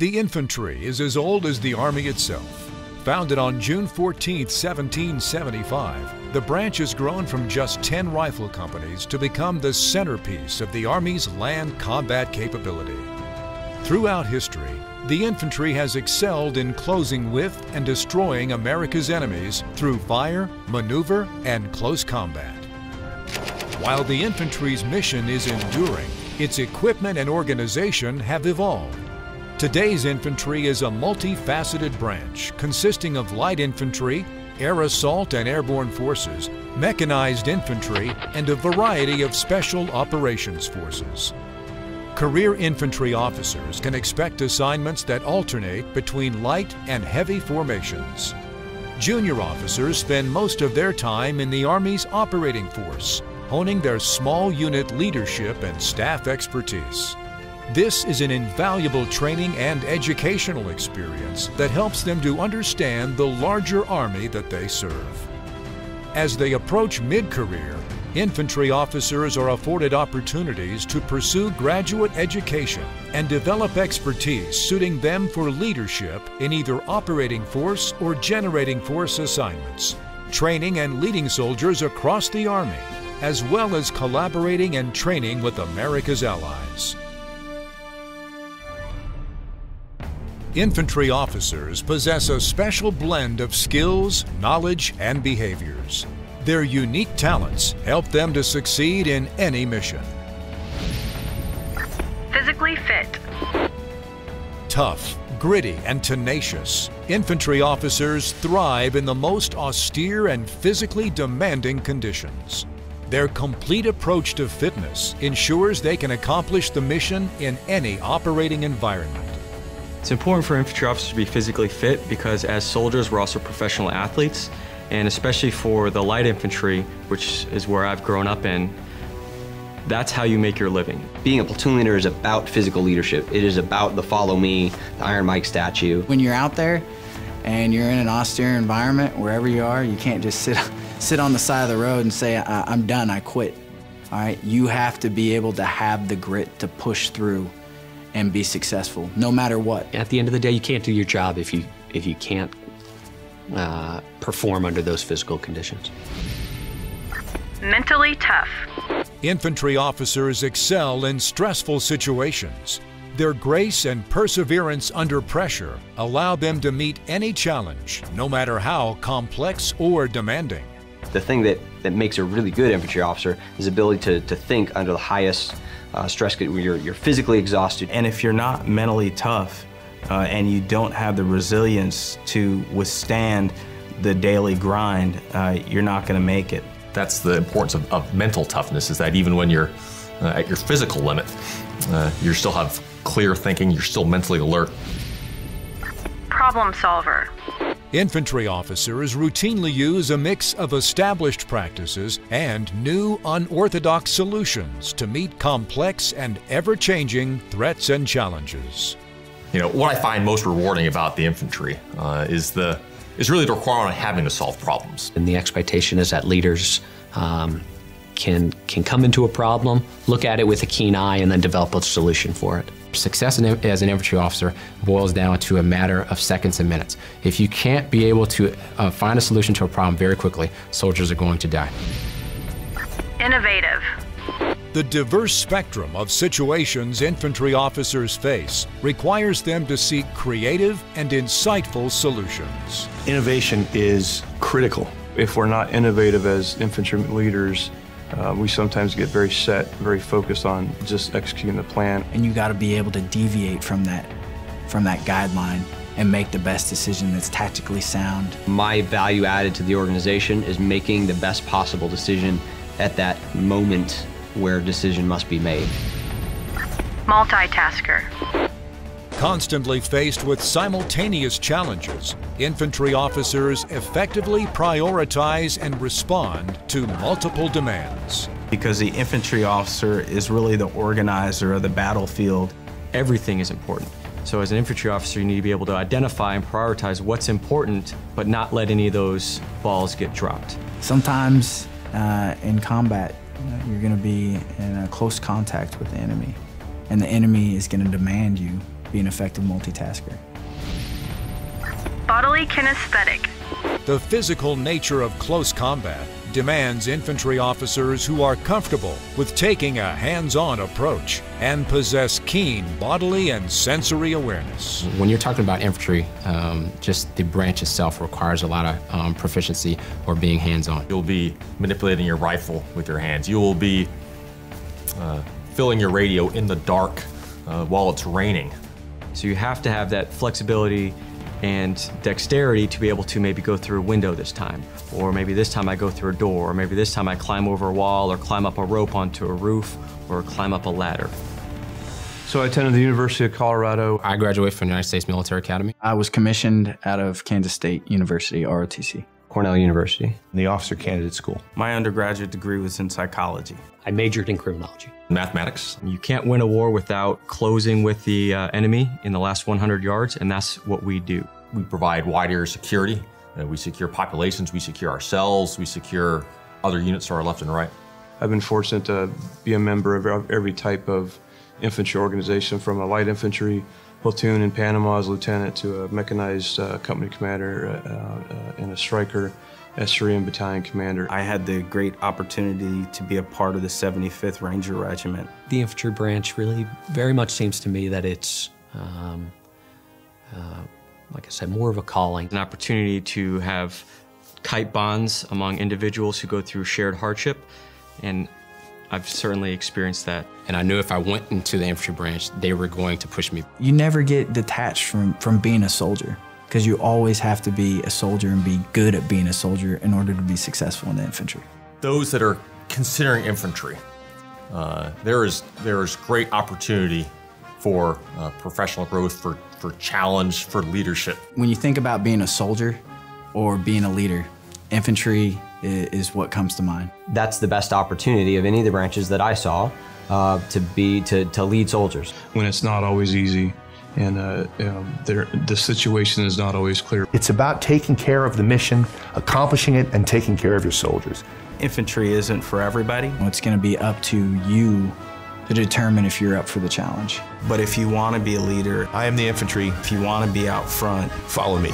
The infantry is as old as the Army itself. Founded on June 14, 1775, the branch has grown from just 10 rifle companies to become the centerpiece of the Army's land combat capability. Throughout history, the infantry has excelled in closing with and destroying America's enemies through fire, maneuver, and close combat. While the infantry's mission is enduring, its equipment and organization have evolved. Today's infantry is a multifaceted branch consisting of light infantry, air assault and airborne forces, mechanized infantry, and a variety of special operations forces. Career infantry officers can expect assignments that alternate between light and heavy formations. Junior officers spend most of their time in the Army's operating force, honing their small unit leadership and staff expertise. This is an invaluable training and educational experience that helps them to understand the larger Army that they serve. As they approach mid-career, infantry officers are afforded opportunities to pursue graduate education and develop expertise suiting them for leadership in either operating force or generating force assignments, training and leading soldiers across the Army, as well as collaborating and training with America's allies. Infantry officers possess a special blend of skills, knowledge, and behaviors. Their unique talents help them to succeed in any mission. Physically fit. Tough, gritty, and tenacious, infantry officers thrive in the most austere and physically demanding conditions. Their complete approach to fitness ensures they can accomplish the mission in any operating environment. It's important for infantry officers to be physically fit because as soldiers, we're also professional athletes, and especially for the light infantry, which is where I've grown up in, that's how you make your living. Being a platoon leader is about physical leadership. It is about the follow me, the Iron Mike statue. When you're out there and you're in an austere environment, wherever you are, you can't just sit on the side of the road and say, I'm done, I quit. All right, you have to be able to have the grit to push through and be successful, no matter what. At the end of the day, you can't do your job if you can't perform under those physical conditions. Mentally tough. Infantry officers excel in stressful situations. Their grace and perseverance under pressure allow them to meet any challenge, no matter how complex or demanding. The thing that makes a really good infantry officer is the ability to think under the highest stress, where you're physically exhausted. And if you're not mentally tough and you don't have the resilience to withstand the daily grind, you're not going to make it. That's the importance of mental toughness, is that even when you're at your physical limit, you still have clear thinking, you're still mentally alert. Problem solver. Infantry officers routinely use a mix of established practices and new, unorthodox solutions to meet complex and ever-changing threats and challenges. You know, what I find most rewarding about the infantry is really the requirement of having to solve problems. And the expectation is that leaders can come into a problem, look at it with a keen eye, and then develop a solution for it. Success as an infantry officer boils down to a matter of seconds and minutes. If you can't be able to find a solution to a problem very quickly, soldiers are going to die. Innovative. The diverse spectrum of situations infantry officers face requires them to seek creative and insightful solutions. Innovation is critical. If we're not innovative as infantry leaders, we sometimes get very set, very focused on just executing the plan. And you got to be able to deviate from that guideline and make the best decision that's tactically sound. My value added to the organization is making the best possible decision at that moment where a decision must be made. Multitasker. Constantly faced with simultaneous challenges, infantry officers effectively prioritize and respond to multiple demands. Because the infantry officer is really the organizer of the battlefield. Everything is important. So as an infantry officer, you need to be able to identify and prioritize what's important, but not let any of those balls get dropped. Sometimes in combat, you're going to be in a close contact with the enemy, and the enemy is going to demand you be an effective multitasker. Bodily kinesthetic. The physical nature of close combat demands infantry officers who are comfortable with taking a hands-on approach and possess keen bodily and sensory awareness. When you're talking about infantry, just the branch itself requires a lot of proficiency or being hands-on. You'll be manipulating your rifle with your hands. You will be filling your radio in the dark while it's raining. So you have to have that flexibility and dexterity to be able to maybe go through a window this time, or maybe this time I go through a door, or maybe this time I climb over a wall, or climb up a rope onto a roof, or climb up a ladder. So I attended the University of Colorado. I graduated from the United States Military Academy. I was commissioned out of Kansas State University, ROTC. Cornell University. The Officer Candidate School. My undergraduate degree was in psychology. I majored in criminology. Mathematics. You can't win a war without closing with the enemy in the last 100 yards, and that's what we do. We provide wide area security. We secure populations, we secure ourselves, we secure other units to our left and right. I've been fortunate to be a member of every type of infantry organization, from a light infantry platoon in Panama as lieutenant to a mechanized company commander and a striker as Syrian battalion commander. I had the great opportunity to be a part of the 75th Ranger Regiment. The infantry branch really very much seems to me that it's, like I said, more of a calling. An opportunity to have kite bonds among individuals who go through shared hardship, and I've certainly experienced that. And I knew if I went into the infantry branch, they were going to push me. You never get detached from being a soldier, because you always have to be a soldier and be good at being a soldier in order to be successful in the infantry. Those that are considering infantry, there is great opportunity for professional growth, for challenge, for leadership. When you think about being a soldier or being a leader, infantry is what comes to mind. That's the best opportunity of any of the branches that I saw to lead soldiers. When it's not always easy and the situation is not always clear. It's about taking care of the mission, accomplishing it, and taking care of your soldiers. Infantry isn't for everybody. It's going to be up to you to determine if you're up for the challenge. But if you want to be a leader, I am the infantry. if you want to be out front, Follow me.